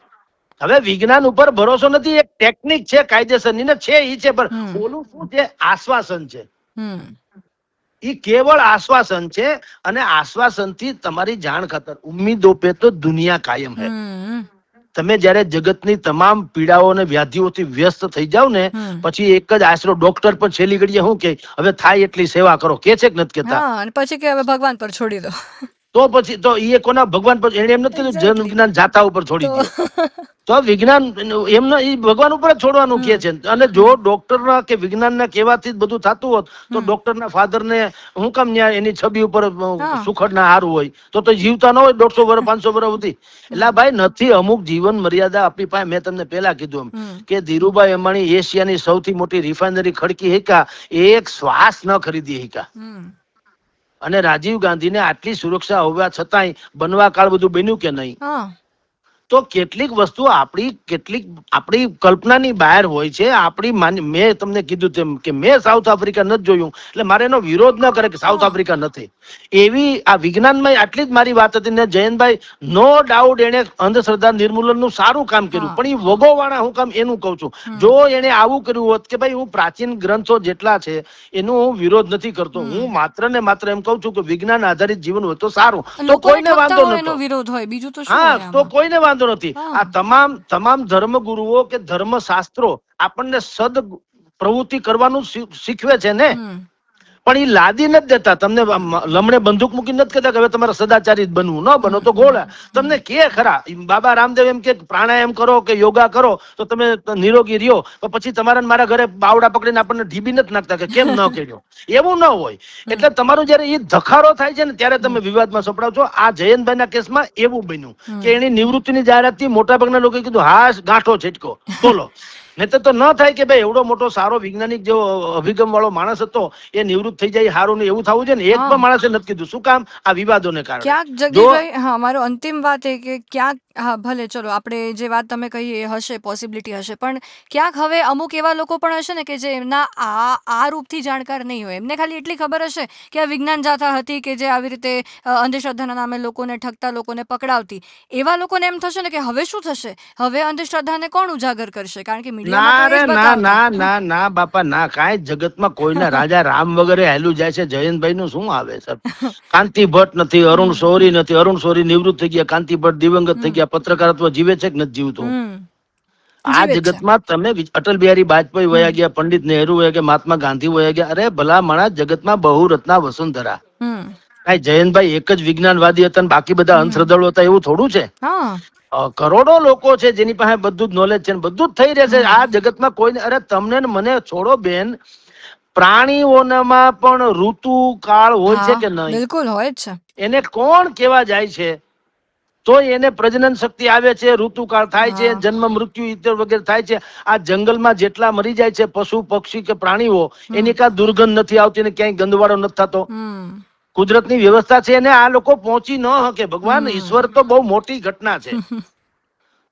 B: હવે વિજ્ઞાન ઉપર ભરોસો નથી, એક ટેકનિક છે કાયદેસરની ને છે ઈ છે, પણ
A: હમ.
B: ઓલું શું છે, આશ્વાસન છે.
A: હમ.
B: ઈ કેવળ આશ્વાસન છે, અને આશ્વાસન થી તમારી જાણ ખાતર ઉમ્મીદો પે તો દુનિયા કાયમ હે.
A: હમ.
B: તમે જયારે જગતની તમામ પીડાઓ અને વ્યાધિઓથી વ્યસ્ત થઈ જાવ ને,
A: હમ.
B: પછી એક જ આશરો ડોક્ટર પણ છેલ્લી ઘડીએ શું કે હવે થાય એટલી સેવા કરો, કે છે કે નથી કેતા?
A: હા, અને પછી કે હવે ભગવાન પર છોડી દો.
B: તો પછી તો એ કોના ભગવાન પર, એને એમ નથી કીધું જન
A: એક્ઝેક્ટલી.
B: વિજ્ઞાન જાતા ઉપર છોડી
A: તો
B: દો. તો વિજ્ઞાન એમને ઈ ભગવાન ઉપર જ છોડવાનું કે
A: હમ.
B: છે. અને જો
A: હમ.
B: ડોક્ટરના કે વિજ્ઞાનના કહેવાથી જ બધું થતું હોત તો
A: હમ.
B: ડોક્ટરના ફાધરને હું કામ ન્યા એની છબી ઉપર
A: હા.
B: સુખડ ના હારું હોય, તો જીવતા ન હોય 150 વર્ષ 500 વર્ષ સુધી. એટલે ભાઈ નથી, અમુક જીવન મર્યાદા આપણી પાસે. મેં તમને પહેલા કીધું એમ
A: હમ.
B: કે ધીરુભાઈ અંબાણી એશિયાની સૌથી મોટી રિફાઇનરી ખડકી હેકા, એક શ્વાસ ન ખરીદી હેકા.
A: હમ.
B: અને રાજીવ ગાંધીને આટલી સુરક્ષા હોવા છતાંય બનવા કાળ બધું બન્યું કે નહીં?
A: હા.
B: તો કેટલીક વસ્તુ આપણી કલ્પનાની બહાર હોય છે. મેં તમને કીધું તેમ કે મેં સાઉથ આફ્રિકા નથી જોયું, એટલે મારે એનો વિરોધ ન કરે કે સાઉથ
A: હા.
B: આફ્રિકા નથી. એવી આ વિજ્ઞાનમાં આટલી જ મારી વાત હતી ને. જયંતભાઈ નો ડાઉટ એને અંધશ્રદ્ધા નિર્મૂલનનું સારું કામ કર્યું,
A: હા.
B: પણ એ વગોવાળા હું કામ એનું કહું છું.
A: હમ.
B: જો એને આવું કર્યું હોત કે ભાઈ હું પ્રાચીન ગ્રંથો જેટલા છે એનો હું વિરોધ નથી કરતો,
A: હમ.
B: હું માત્ર ને માત્ર એમ કહું છું કે વિજ્ઞાન આધારિત જીવન હોય તો સારું, તો
A: લોકોને
B: કોઈને
A: ઠગતા
B: વાંધો
A: હોય એનો
B: નતો.
A: વિરોધ હોય, બીજું તો શું
B: હા,
A: હોય
B: તો
A: આમાં?
B: કોઈને વાંધો નથી.
A: હા.
B: આ તમામ ધર્મગુરુઓ કે ધર્મશાસ્ત્રો આપણને સદ પ્રવૃત્તિ કરવાનું શીખવે છે ને.
A: હમ.
B: પણ એ લાદી નથી દેતા તમને. લમણે બંદૂક મૂકી નથી કહેતા કે હવે તમારે સદાચારી જ બનવું, ન બનો તો ગોળા. તમને કે ખરા બાબા રામદેવ એમ કે પ્રાણાયામ કરો કે યોગા કરો તો તમે નિરોગી રહ્યો, તો પછી તમારા ને મારા ઘરે બાવડા પકડીને આપણને ઢીબી નથી નાખતા કે કેમ ન કર્યો. એવું ન હોય. એટલે તમારું જયારે એ ધખારો થાય છે ને ત્યારે તમે વિવાદમાં સપડાવ છો. આ જયંતભાઈ ના કેસમાં એવું બન્યું કે એની નિવૃત્તિની જાહેરાતથી મોટા ભાગના લોકોએ કીધું હા ગાંઠો છેટકો બોલો. નહીં તો ન થાય કે ભાઈ એવડો મોટો સારો વૈજ્ઞાનિક જેવો અભિગમ વાળો માણસ હતો એ નિવૃત્ત થઈ જાય સારું ને એવું થવું છે ને. એક
A: હા.
B: પણ માણસે નથી કીધું. શું કામ? આ વિવાદોને કારણે.
A: ક્યાંક
B: જો
A: જગદીશભાઈ, હા, મારો અંતિમ વાત એ કે ક્યાંક, હા ભલે ચલો આપણે જે વાત તમે કહી એ હશે, પોસિબિલિટી હશે, પણ ક્યાંક હવે અમુક એવા લોકો પણ હશે ને કે જે એમના આ રૂપથી જાણકાર નહીં હોય. એમને ખાલી એટલી ખબર હશે કે આ વિજ્ઞાન જાથા હતી કે જે આવી રીતે અંધશ્રદ્ધાના નામે લોકોને ઠગતા, લોકોને પકડાવતી. એવા લોકોને એમ થશે ને કે હવે શું થશે, હવે અંધશ્રદ્ધાને કોણ ઉજાગર કરશે, કારણ કે મીડિયામાં
B: ના
A: તો એ
B: રે
A: જ
B: ના ના
A: બતાવતા.
B: ના ના બાપા ના, કાંઈ જગતમાં કોઈના રાજા રામ વગેરે હેલું જાય છે. જયંતભાઈ નું શું આવે સર? કાંતિ ભટ્ટ નથી, અરુણ શૌરી નથી. અરુણ શૌરી નિવૃત્ત થઈ ગયા, કાંતિ ભટ્ટ દિવંગત થઈ ગયા. પત્રકારત્વ જીવે છે કે નથી જીવતું? આ
A: જીવે જ છે.
B: જગતમાં તમે અટલ બિહારી વાજપેયી વયા ગયા, પંડિત નહેરુ વયા ગયા, મહાત્મા ગાંધી વયા ગયા. અરે ભલા માણસ, જગતમાં બહુ રત્ના વસુંધરા. કાંઈ જયંતભાઈ એક જ વિજ્ઞાનવાદી હતા ને બાકી બધા અંધશ્રદ્ધાળુ હતા એવું થોડું છે?
A: હા.
B: કરોડો લોકો છે જેની પાસે બધું જ નોલેજ છે, બધું જ થઈ રહેશે આ જગતમાં. કોઈને અરે તમને ને મને છોડો બેન, પ્રાણીઓનામાં પણ ઋતુ કાળ હોય છે કે નહીં?
A: બિલકુલ હોય જ છે.
B: એને કોણ કેવા જાય છે? તો એને પ્રજનન શક્તિ આવે છે, ઋતુકાળ થાય છે, જન્મ મૃત્યુ ઇત્તર વગેરે થાય છે. આ જંગલમાં જેટલા મરી જાય છે પશુ પક્ષી કે પ્રાણીઓ, એની કાંઈ દુર્ગંધ નથી આવતી ને ક્યાંય ગંદવાડો નથી થતો. કુદરતની વ્યવસ્થા છે એને આ લોકો પહોંચી ન શકે. ભગવાન ઈશ્વર તો બહુ મોટી ઘટના છે.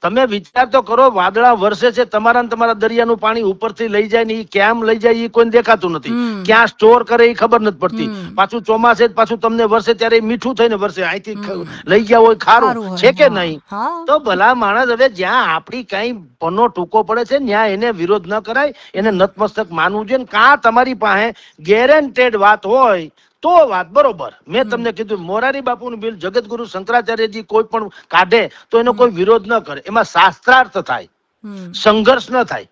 B: તમે વિચાર તો કરો, વાદળા વરસે છે, તમારા ને તમારા દરિયાનું પાણી ઉપરથી લઈ જાય ને એ કેમ લઈ જાય એ કોઈને દેખાતું નથી. ક્યાં સ્ટોર કરે એ ખબર નથી પડતી. પાછું ચોમાસે પાછું તમને વરસે ત્યારે મીઠું થઈને વરસે. અહીંથી લઈ ગયા હોય ખારું છે કે નહીં? તો ભલા માણસ, હવે જ્યાં આપણી કઈ પનો ટૂંકો પડે છે ત્યાં એને વિરોધ ન કરાય, એને નતમસ્તક માનવું જોઈએ. કાં તમારી પાસે ગેરંટેડ વાત હોય તો વાત બરોબર. મેં તમને કીધું મોરારી બાપુનું બિલ જગતગુરુ શંકરાચાર્યજી કોઈ પણ કાઢે તો એનો કોઈ વિરોધ ન કરે, એમાં શાસ્ત્રાર્થ થાય, સંઘર્ષ ન થાય.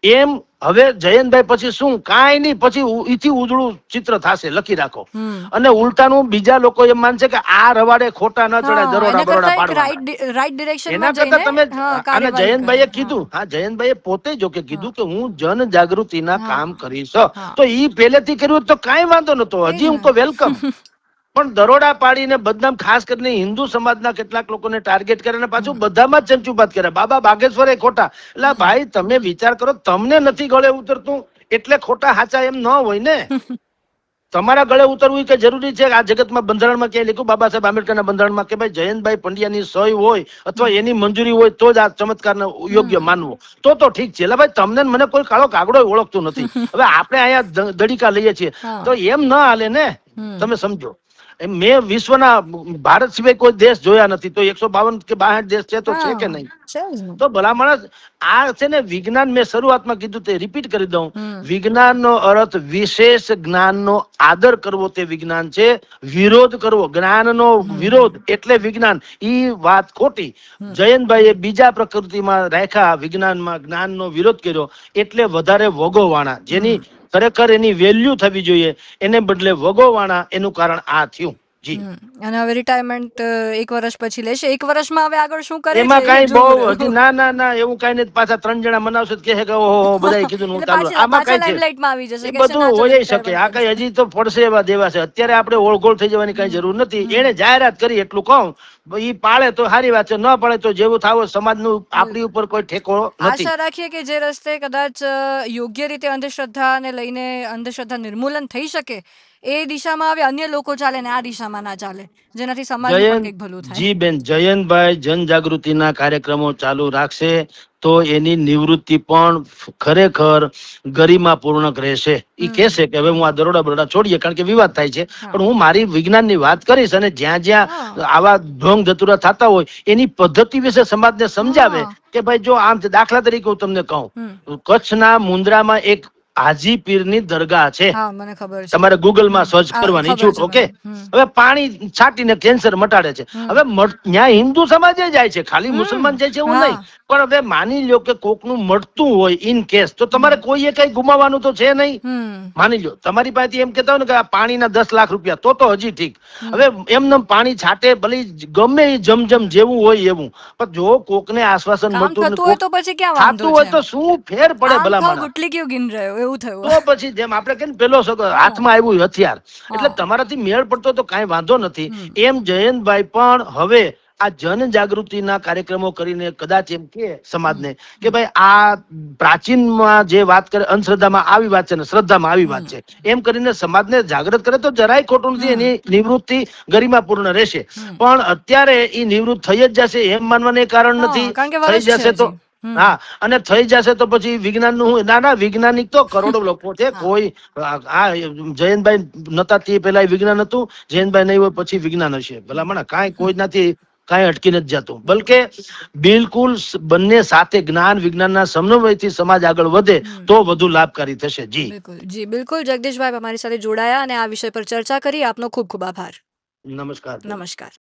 B: એમ હવે જયંતભાઈ પછી શું? કાંઈ નહીં, પછી ઈથી ઉજળું ચિત્ર થશે, લખી રાખો. અને ઉલટાનું બીજા લોકો એમ માનશે કે આ રવાડે ખોટા ન ચડાય, દરોડા બરોડા પાડવા. એના કરતા તમે અને જયંતભાઈએ કીધું, હા જયંતભાઈએ પોતે જો કે કીધું કે હું જન જાગૃતિના કામ કરીશ, તો ઈ પહેલેથી કર્યું તો કાંઈ વાંધો નતો. હજી હું તો વેલકમ. પણ દરોડા પાડીને બદનામ, ખાસ કરીને હિન્દુ સમાજના કેટલાક લોકોને ટાર્ગેટ કરે ને પાછું બધામાં જ ચંચુબાત કરે. બાબા બાગેશ્વરે ખોટા. એટલે ભાઈ તમે વિચાર કરો, તમને નથી ગળે ઉતરતું એટલે ખોટા હાચા એમ ન હોય ને. તમારા ગળે ઉતરવું કે જરૂરી છે? આ જગતમાં બંધારણમાં ક્યાંય લખ્યું બાબા સાહેબ આંબેડકરના બંધારણમાં કે ભાઈ જયંતભાઈ પંડ્યાની સહી હોય અથવા એની મંજૂરી હોય તો જ આ ચમત્કારને યોગ્ય માનવું? તો ઠીક છે. એટલે ભાઈ તમને મને કોઈ કાળો કાગડો ઓળખતું નથી. હવે આપણે અહીંયા દડીકા લઈએ છીએ તો એમ ન હાલે ને. તમે સમજો. મેં વિશ્વના ભારત સિવાય કોઈ દેશ જોયા નથી, તો 152 કે 62 દેશ છે તો છે કે નહીં?
A: છે જ ને.
B: તો ભલા માણસ આ છે ને વિજ્ઞાન, મેં શરૂઆતમાં કીધું તે રિપીટ કરી દઉં,
A: હમ.
B: વિજ્ઞાનનો અર્થ વિશેષ જ્ઞાનનો આદર કરવો તે વિજ્ઞાન છે. વિરોધ કરવો, જ્ઞાનનો વિરોધ એટલે વિજ્ઞાન, ઈ વાત ખોટી. જયંતભાઈએ બીજા પ્રકૃતિમાં રાખ્યા, વિજ્ઞાનમાં જ્ઞાનનો વિરોધ કર્યો એટલે વધારે વગોવાણા, જેની ખરેખર એની વેલ્યુ થવી જોઈએ એને બદલે વગોવાણા, એનું કારણ આ થયું. જી.
A: અને હવે રિટાયરમેન્ટ 1 વર્ષ પછી લેશે. 1 વર્ષમાં હવે આગળ શું કરે
B: એમાં
A: છે એ
B: કઈ બહુ
A: જોવું રહ્યું.
B: હજી ના એવું કઈ નથી. પાછા 3 જણા મનાવશે તો કહે કે ઓહો બધાએ કીધું ને હું
A: એટલે
B: ચાલુ.
A: પાછી
B: આમાં
A: પાછા
B: કઈ છે
A: લાઇમલાઇટમાં આવી જશે
B: એ
A: કે છે
B: બધું
A: ના ચલો
B: હોઈ શકે. આ
A: retirement
B: કઈ
A: કરશે.
B: હજી તો પડશે એવા દેવા છે. અત્યારે આપણે ઓળઘોળ થઈ જવાની કઈ જરૂર નથી. એને જાહેરાત કરી એટલું કહું, ઈ પાળે તો સારી વાત છે, ન પાળે તો જેવું થાવ સમાજનું આપણી ઉપર કોઈ ઠેકો નથી.
A: આશા રાખીએ કે જે રસ્તે કદાચ યોગ્ય રીતે અંધશ્રદ્ધાને લઈને અંધશ્રદ્ધા નિર્મૂલન થઈ શકે એ દિશામાં હવે અન્ય લોકો ચાલે ને આ દિશામાં ના ચાલે, જેનાથી સમાજનું પણ કંઈક ભલું થાય.
B: જી બેન, જયંતભાઈ જનજાગૃતિના કાર્યક્રમો ચાલુ રાખશે તો એની નિવૃત્તિ પણ ખરેખર ગરિમાપૂર્ણક રહેશે. ઈ કહેશે કે હવે હું આ દરોડા બરોડા છોડીએ, કારણ કે વિવાદ થાય છે, પણ હું મારી વિજ્ઞાનની વાત કરીશ અને જ્યાં જ્યાં આવા ઢોંગ ધતુરા થતા હોય એની પદ્ધતિ વિશે સમાજને સમજાવે કે ભાઈ જો આમ છે. દાખલા તરીકે હું તમને કહું, કચ્છના મુન્દ્રામાં એક હાજી પીરની દરગાહ છે.
A: હા, મને ખબર છે.
B: તમારે ગૂગલમાં સર્ચ કરવાની છૂટ. ઓકે, હવે પાણી છાંટીને કેન્સર મટાડે છે. હવે ત્યાં હિન્દુ સમાજ જાય છે, ખાલી મુસલમાન જાય છે એવું નહીં. પણ હવે માની લો કે કોકનું મળતું હોય ઇન કેસ, તો તમારે કોઈએ કઈ ગુમાવવાનું તો છે નહીં. માની લો તમારી પાસે એમ કેતા હોય ને કે આ પાણીના 10 લાખ રૂપિયા, તો હજી ઠીક. હવે એમને પાણી છાંટે ભલે ગમે એ જમજમ જેવું હોય એવું, પણ જો કોકને આશ્વાસન મળતું
A: થતું હોય તો પછી ક્યાં વાંધો
B: થતું હોય તો શું ફેર પડે ભલા માણસ?
A: ગુટલી ક્યું ગીન રહ્યો એવું થયું.
B: તો પછી જેમ આપણે કહીએ પેલો હાથમાં આવ્યું હથિયાર, એટલે તમારાથી મેળ પડતો તો કાંઈ વાંધો નથી. એમ જયંતભાઈ પણ હવે આ જનજાગૃતિના કાર્યક્રમો કરીને કદાચ એમ કે સમાજને કે ભાઈ આ પ્રાચીનમાં જે વાત કરે અંધશ્રદ્ધામાં આવી વાત છે ને શ્રદ્ધામાં આવી વાત છે, એમ કરીને સમાજને જાગૃત કરે તો જરાય ખોટું નથી. એની નિવૃત્તિ ગરિમાપૂર્ણ રહેશે. પણ અત્યારે એ નિવૃત્ત થઈ જ જશે એમ માનવાને કારણ નથી. થઈ જશે તો હા, અને થઈ જશે તો પછી વિજ્ઞાન નું ના વૈજ્ઞાનિક તો કરોડો લોકો છે. કોઈ આ જયંતભાઈ નતા તે પેલા વિજ્ઞાન હતું, જયંતભાઈ નહીં હોય પછી વિજ્ઞાન હશે. ભલામણ કાંઈ કોઈ નથી, કાંઈ અટકી નથી જતું. બલકે બિલકુલ બંને સાથે જ્ઞાન વિજ્ઞાનના સમન્વયથી સમાજ આગળ વધે તો વધુ લાભકારી થશે. જી
A: બિલકુલ. જગદીશભાઈ અમારી સાથે જોડાયા અને આ વિષય પર ચર્ચા કરી. આપનો ખૂબ ખૂબ આભાર.
B: નમસ્કાર.
A: નમસ્કાર.